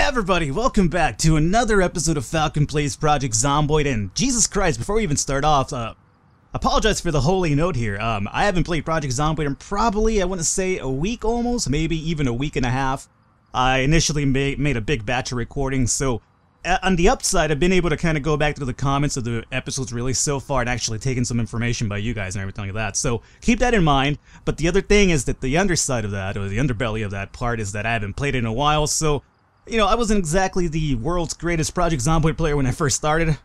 Everybody, welcome back to another episode of Falcon Plays Project Zomboid. And Jesus Christ, before we even start off, apologize for the holy note here. I haven't played Project Zomboid in probably, I want to say, a week almost, maybe even a week and a half. I initially made a big batch of recordings, so on the upside, I've been able to kind of go back through the comments of the episodes released so far and actually taken some information by you guys and everything like that. So keep that in mind. But the other thing is that the underside of that, or the underbelly of that part, is that I haven't played it in a while, so you know, I wasn't exactly the world's greatest Project Zomboid player when I first started.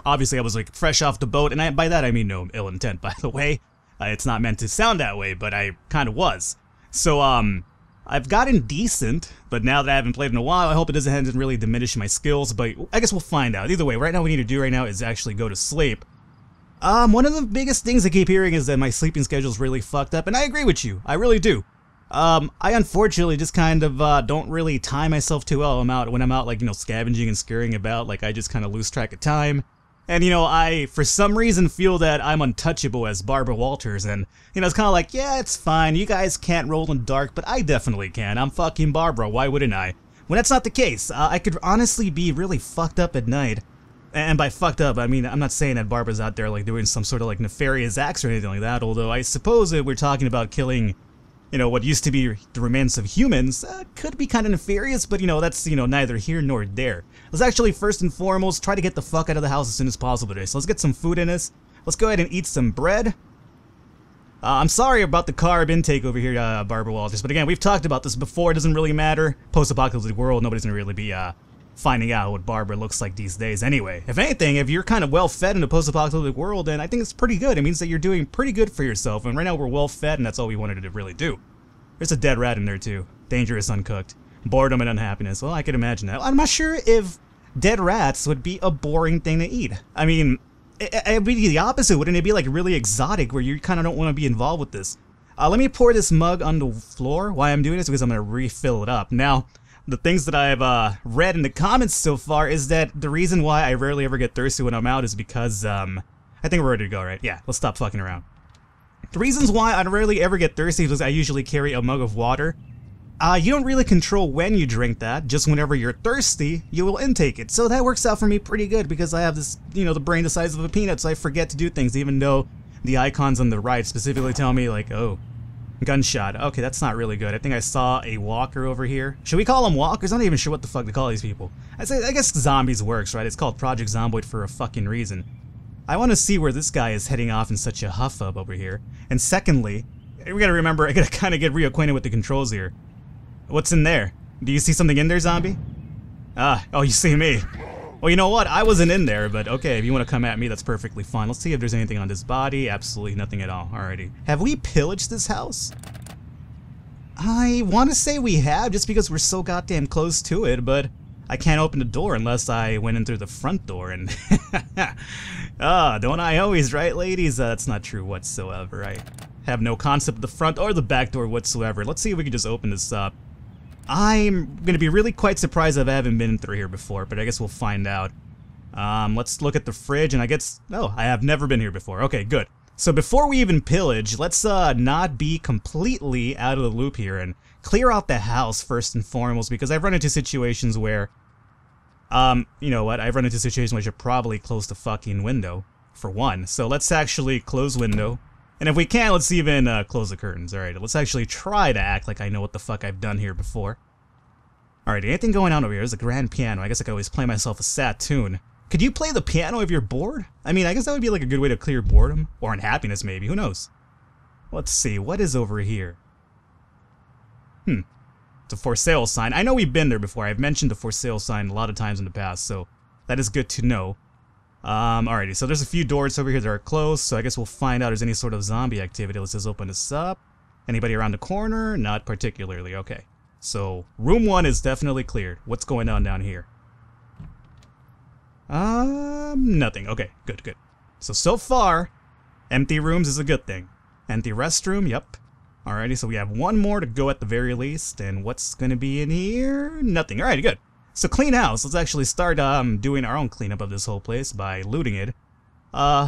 Obviously, I was like fresh off the boat, and by that I mean no ill intent, by the way. It's not meant to sound that way, but I kind of was. So, I've gotten decent, but now that I haven't played in a while, I hope it doesn't really diminish my skills, but I guess we'll find out. Either way, right now what we need to do right now is actually go to sleep. One of the biggest things I keep hearing is that my sleeping schedule is really fucked up, and I agree with you. I really do. I unfortunately just kind of don't really time myself too well. When I'm out, like, you know, scavenging and scurrying about, like, I just kind of lose track of time. And, you know, I, for some reason, feel that I'm untouchable as Barbara Walters, and, you know, it's kind of like, yeah, it's fine, you guys can't roll in dark, but I definitely can. I'm fucking Barbara, why wouldn't I? When that's not the case, I could honestly be really fucked up at night. And by fucked up, I mean, I'm not saying that Barbara's out there, like, doing some sort of, like, nefarious acts or anything like that, although I suppose that we're talking about killing, you know, what used to be the remains of humans, could be kind of nefarious, but, you know, that's, you know, neither here nor there. Let's actually, first and foremost, try to get the fuck out of the house as soon as possible today. So let's get some food in us. Let's go ahead and eat some bread. I'm sorry about the carb intake over here, Barbara Walters, but again, we've talked about this before. It doesn't really matter. Post-apocalyptic world, nobody's gonna really be, finding out what Barbara looks like these days anyway. If anything, if you're kind of well-fed in a post-apocalyptic world, then I think it's pretty good. It means that you're doing pretty good for yourself, and right now we're well-fed, and that's all we wanted to really do. There's a dead rat in there too. Dangerous uncooked. Boredom and unhappiness. Well, I can imagine that. I'm not sure if dead rats would be a boring thing to eat. I mean, it'd be the opposite. Wouldn't it be like really exotic where you kind of don't want to be involved with this? Let me pour this mug on the floor. Why I'm doing this? Because I'm going to refill it up. Now, the things that I've read in the comments so far is that the reason why I rarely ever get thirsty when I'm out is because, I think we're ready to go, right? Yeah, let's stop fucking around. The reasons why I rarely ever get thirsty is I usually carry a mug of water. You don't really control when you drink that, just whenever you're thirsty, you will intake it. So that works out for me pretty good because I have this, you know, the brain the size of a peanut, so I forget to do things even though the icons on the right specifically tell me, like, oh, gunshot. Okay, that's not really good. I think I saw a walker over here. Should we call them walkers? I'm not even sure what the fuck to call these people. I guess zombies works, right? It's called Project Zomboid for a fucking reason. I want to see where this guy is heading off in such a huff up over here. And secondly, we gotta remember, I gotta kind of get reacquainted with the controls here. What's in there? Do you see something in there, zombie? Oh, you see me. Well, you know what? I wasn't in there, but okay, if you want to come at me, that's perfectly fine. Let's see if there's anything on this body. Absolutely nothing at all. Alrighty. Have we pillaged this house? I want to say we have, just because we're so goddamn close to it, but I can't open the door unless I went in through the front door, and don't I always, right, ladies? That's not true whatsoever. I have no concept of the front or the back door whatsoever. Let's see if we can just open this up. I'm gonna be really quite surprised if I haven't been through here before, but I guess we'll find out. Let's look at the fridge, and I guess, oh, I have never been here before. Okay, good. So before we even pillage, let's not be completely out of the loop here and clear out the house first and foremost, because I've run into situations where, you know what, I've run into situations where I should probably close the fucking window, for one. So let's actually close window. And if we can, let's even close the curtains. Alright, let's actually try to act like I know what the fuck I've done here before. Alright, anything going on over here? There's a grand piano. I guess I could always play myself a sad tune. Could you play the piano if you're bored? I mean, I guess that would be like a good way to clear boredom. Or unhappiness, maybe. Who knows? Let's see. What is over here? It's a for sale sign. I know we've been there before. I've mentioned the for sale sign a lot of times in the past, so that is good to know. Alrighty, so there's a few doors over here that are closed, so I guess we'll find out if there's any sort of zombie activity. Let's just open this up. Anybody around the corner? Not particularly. Okay. So, room 1 is definitely cleared. What's going on down here? Nothing. Okay, good, good. So far, empty rooms is a good thing. Empty restroom, yep. Alrighty, so we have one more to go at the very least, and what's gonna be in here? Nothing. Alrighty, good. So clean house. Let's actually start doing our own cleanup of this whole place by looting it. Grossly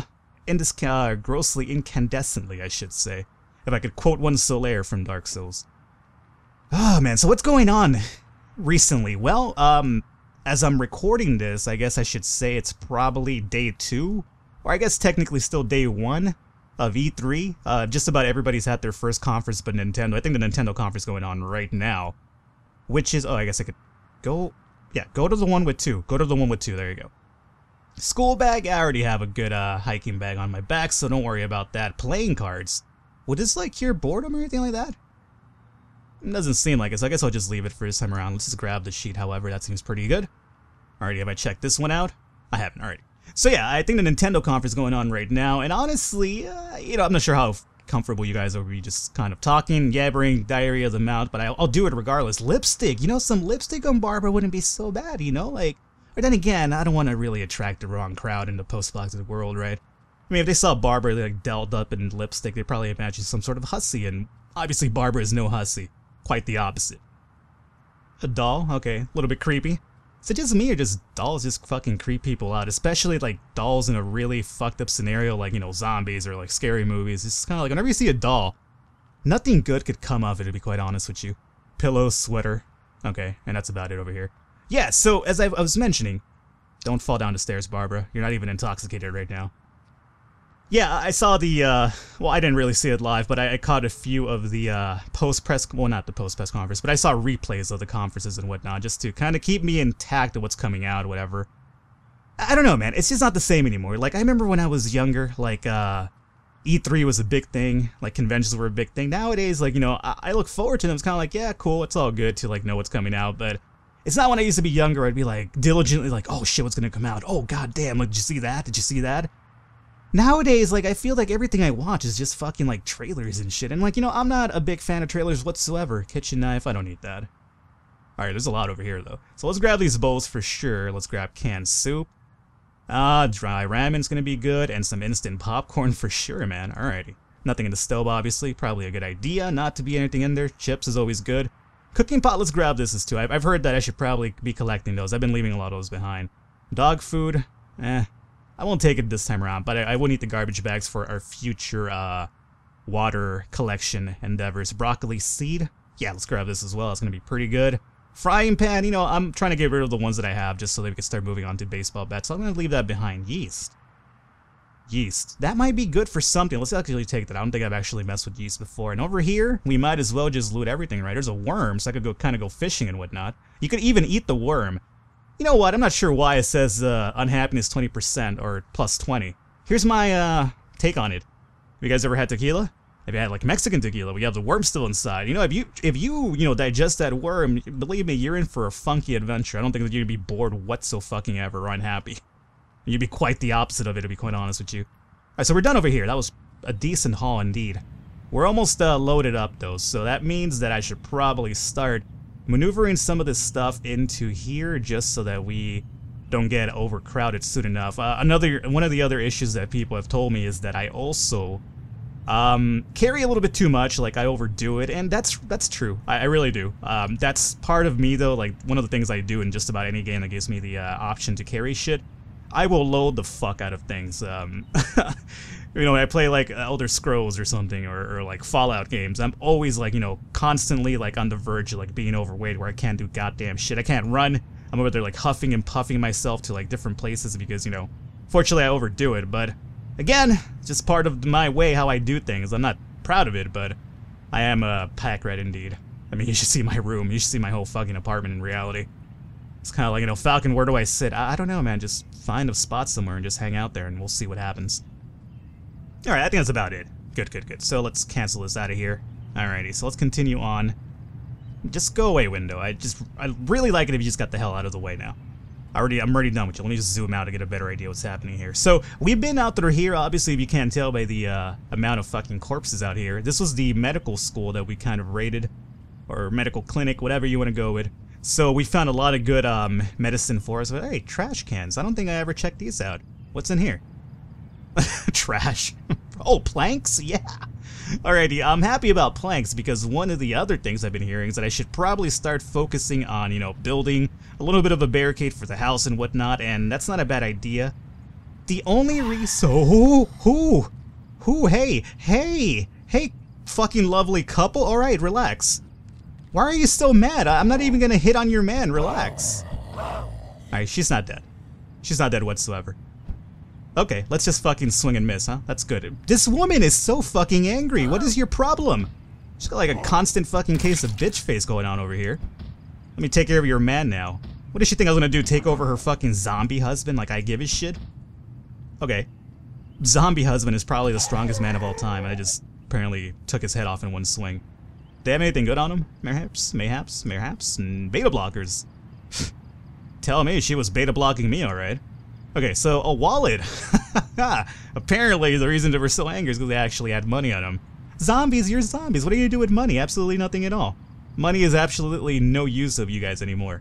incandescently, I should say. If I could quote one Solaire from Dark Souls. Oh man, so what's going on? Recently? Well, as I'm recording this, I guess I should say it's probably day 2, or I guess technically still day 1 of E3. Just about everybody's had their first conference but Nintendo. I think the Nintendo conference going on right now, which is, oh, I guess I could go, yeah, go to the one with 2. Go to the one with 2, there you go. School bag, I already have a good hiking bag on my back, so don't worry about that. Playing cards. Would this like cure boredom or anything like that? It doesn't seem like it, so I guess I'll just leave it for this time around. Let's just grab the sheet, however, that seems pretty good. Alrighty, have I checked this one out? I haven't, alright. So yeah, I think the Nintendo conference is going on right now, and honestly, you know, I'm not sure how comfortable you guys are be just kind of talking, yabbering, diarrhea of the mouth, but I'll do it regardless. Lipstick, you know, some lipstick on Barbara wouldn't be so bad, you know, like, but then again, I don't want to really attract the wrong crowd in the post-apocalyptic world, right? I mean, if they saw Barbara like dolled up in lipstick, they'd probably imagine some sort of hussy, and obviously Barbara is no hussy. Quite the opposite. A doll? Okay, a little bit creepy. Is it just me or just dolls just fucking creep people out? Especially like dolls in a really fucked up scenario like, you know, zombies or like scary movies. It's kind of like whenever you see a doll, nothing good could come of it, to be quite honest with you. Pillow, sweater. Okay, and that's about it over here. Yeah, so as I was mentioning, don't fall down the stairs, Barbara. You're not even intoxicated right now. Yeah, I saw the, well, I didn't really see it live, but I caught a few of the post-press, well, not the post-press conference, but I saw replays of the conferences and whatnot, just to kind of keep me intact of what's coming out, whatever. I don't know, man, it's just not the same anymore. Like, I remember when I was younger, like, E3 was a big thing, like, conventions were a big thing. Nowadays, like, you know, I look forward to them, it's kind of like, yeah, cool, it's all good to, like, know what's coming out, but it's not when I used to be younger, I'd be, like, diligently, like, oh, shit, what's gonna come out? Oh, goddamn, like, did you see that? Did you see that? Nowadays, like, I feel like everything I watch is just fucking, like, trailers and shit. And, like, you know, I'm not a big fan of trailers whatsoever. Kitchen knife, I don't need that. Alright, there's a lot over here, though. So let's grab these bowls for sure. Let's grab canned soup. Dry ramen's gonna be good. And some instant popcorn for sure, man. Alrighty. Nothing in the stove, obviously. Probably a good idea not to be anything in there. Chips is always good. Cooking pot, let's grab this as too. I've heard that I should probably be collecting those. I've been leaving a lot of those behind. Dog food, I won't take it this time around, but I will need the garbage bags for our future water collection endeavors. Broccoli seed, yeah, let's grab this as well. It's gonna be pretty good. Frying pan, you know, I'm trying to get rid of the ones that I have just so that we can start moving on to baseball bats. So I'm gonna leave that behind. Yeast, that might be good for something. Let's actually take that. I don't think I've actually messed with yeast before. And over here, we might as well just loot everything, right? There's a worm, so I could go fishing and whatnot. You could even eat the worm. You know what, I'm not sure why it says unhappiness 20% or plus 20. Here's my take on it. Have you guys ever had tequila? Have you had like Mexican tequila? We have the worm still inside. You know, if you digest that worm, believe me, you're in for a funky adventure. I don't think that you'd be bored whatsoever or unhappy. You'd be quite the opposite of it, to be quite honest with you. Alright, so we're done over here. That was a decent haul indeed. We're almost loaded up though, so that means that I should probably start maneuvering some of this stuff into here just so that we don't get overcrowded soon enough. One of the other issues that people have told me is that I also carry a little bit too much, like I overdo it, and that's true. I really do. That's part of me though, like one of the things I do in just about any game that gives me the option to carry shit. I will load the fuck out of things. You know, when I play like Elder Scrolls or something, or like Fallout games, I'm always like, you know, constantly like on the verge of like being overweight where I can't do goddamn shit. I can't run. I'm over there like huffing and puffing myself to like different places because, you know, fortunately I overdo it. But again, just part of my way how I do things. I'm not proud of it, but I am a pack rat indeed. I mean, you should see my room. You should see my whole fucking apartment in reality. It's kind of like, you know, Falcon, where do I sit? I don't know, man. Just find a spot somewhere and just hang out there and we'll see what happens. Alright, I think that's about it. Good. So let's cancel this out of here. Alrighty, so let's continue on. Just go away, window. I really like it if you just got the hell out of the way now. I'm already done with you. Let me just zoom out to get a better idea what's happening here. So, we've been out through here, obviously if you can't tell by the amount of fucking corpses out here. This was the medical school that we kind of raided. Or medical clinic, whatever you want to go with. So we found a lot of good medicine for us. But, hey, trash cans. I don't think I ever checked these out. What's in here? Trash. Oh, planks? Yeah. Alrighty, I'm happy about planks because one of the other things I've been hearing is that I should probably start focusing on, you know, building a little bit of a barricade for the house and whatnot, and that's not a bad idea. The only reason... Hey, fucking lovely couple? Alright, relax. Why are you so mad? I'm not even gonna hit on your man. Relax. Alright, she's not dead. She's not dead whatsoever. Okay, let's just fucking swing and miss, huh? That's good. This woman is so fucking angry. What is your problem? She's got like a constant fucking case of bitch face going on over here. Let me take care of your man now. What does she think I was gonna do? Take over her fucking zombie husband like I give a shit? Okay. Zombie husband is probably the strongest man of all time, and I just apparently took his head off in one swing. They have anything good on him? Mayhaps? Beta blockers. Tell me she was beta blocking me, alright. Okay, so a wallet. Apparently the reason they were so angry is because they actually had money on them. Zombies, you're zombies. What are you gonna do with money? Absolutely nothing at all. Money is absolutely no use of you guys anymore.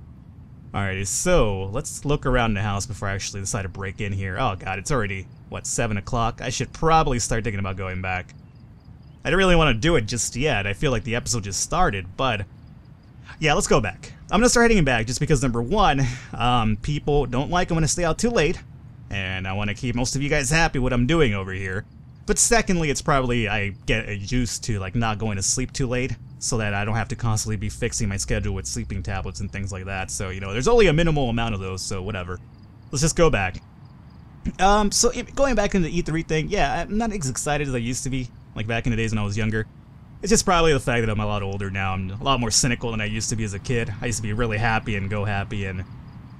Alrighty, so let's look around the house before I actually decide to break in here. Oh god, it's already, what, 7 o'clock? I should probably start thinking about going back. I don't really want to do it just yet. I feel like the episode just started, but yeah, let's go back. I'm gonna start heading back just because, number one, people don't like it when I stay out too late, and I want to keep most of you guys happy with what I'm doing over here. But secondly, it's probably I get used to like not going to sleep too late, so that I don't have to constantly be fixing my schedule with sleeping tablets and things like that. So, you know, there's only a minimal amount of those, so whatever. Let's just go back. So going back into the E3 thing, yeah, I'm not as excited as I used to be, like back in the days when I was younger. It's just probably the fact that I'm a lot older now. I'm a lot more cynical than I used to be as a kid. I used to be really happy and go happy, and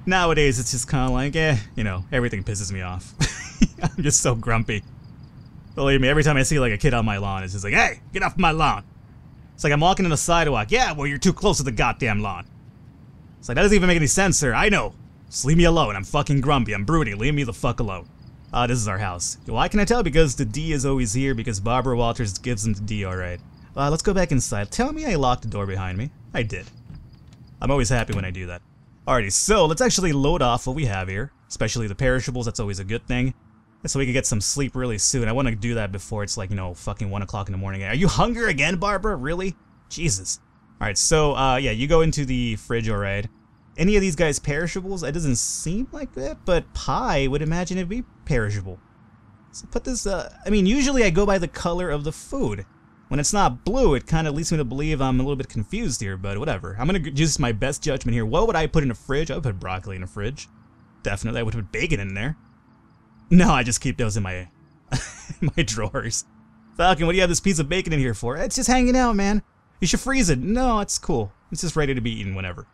nowadays it's just kind of like, you know, everything pisses me off. I'm just so grumpy. Believe me, every time I see like a kid on my lawn, it's just like, hey, get off my lawn. It's like I'm walking on the sidewalk. Yeah, well, you're too close to the goddamn lawn. It's like, that doesn't even make any sense, sir. I know. Just leave me alone. I'm fucking grumpy. I'm broody. Leave me the fuck alone. This is our house. Why can I tell? Because the D is always here, because Barbara Walters gives them the D, alright. Let's go back inside. Tell me I locked the door behind me. I did. I'm always happy when I do that. Alrighty, so let's actually load off what we have here. Especially the perishables. That's always a good thing. So we can get some sleep really soon. I want to do that before it's like, you know, fucking 1 o'clock in the morning. Are you hungry again, Barbara? Really? Jesus. Alright, so, yeah, you go into the fridge, alright. Any of these guys perishables? It doesn't seem like that, but pie would imagine it'd be perishable. So put this, I mean, usually I go by the color of the food. When it's not blue, it kind of leads me to believe I'm a little bit confused here, but whatever. I'm going to use my best judgment here. What would I put in a fridge? I would put broccoli in a fridge. Definitely, I would put bacon in there. No, I just keep those in my my drawers. Falcon, what do you have this piece of bacon in here for? It's just hanging out, man. You should freeze it. No, it's cool. It's just ready to be eaten whenever.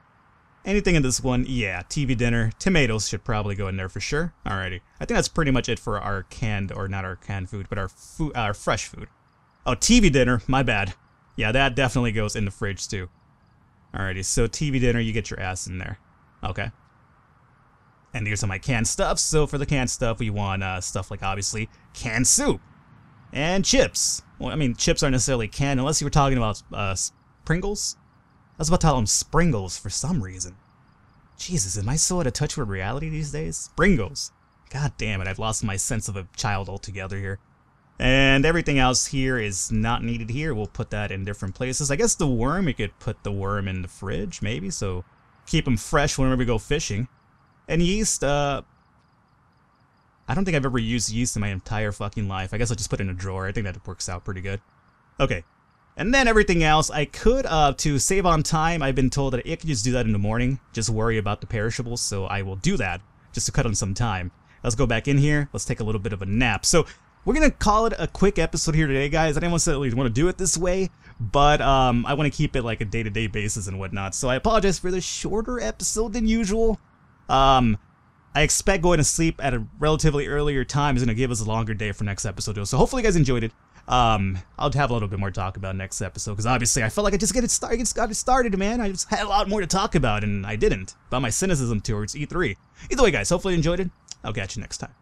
Anything in this one? Yeah, TV dinner. Tomatoes should probably go in there for sure. Alrighty. I think that's pretty much it for our canned, or not our canned food, but our fresh food. Oh, TV dinner. My bad. Yeah, that definitely goes in the fridge too. Alrighty, so TV dinner, you get your ass in there. Okay. And here's some of my canned stuff. So for the canned stuff, we want stuff like, obviously, canned soup. And chips. Well, I mean, chips aren't necessarily canned, unless you were talking about Pringles. I was about to tell them Springles for some reason. Jesus, am I so out of touch with reality these days? Springles. God damn it, I've lost my sense of a child altogether here. And everything else here is not needed here. We'll put that in different places. I guess the worm, we could put the worm in the fridge, maybe, so keep them fresh whenever we go fishing. And yeast, I don't think I've ever used yeast in my entire fucking life. I guess I'll just put it in a drawer. I think that works out pretty good. Okay. And then everything else, I could, to save on time, I've been told that I could just do that in the morning. Just worry about the perishables, so I will do that, just to cut on some time. Let's go back in here. Let's take a little bit of a nap. So, we're going to call it a quick episode here today, guys. I didn't necessarily want to do it this way, but I want to keep it like a day-to-day basis and whatnot. So I apologize for the shorter episode than usual. I expect going to sleep at a relatively earlier time is going to give us a longer day for next episode, though. So hopefully you guys enjoyed it. I'll have a little bit more to talk about next episode, because obviously I felt like I just got it started, man. I just had a lot more to talk about, and I didn't. About my cynicism towards E3. Either way, guys, hopefully you enjoyed it. I'll catch you next time.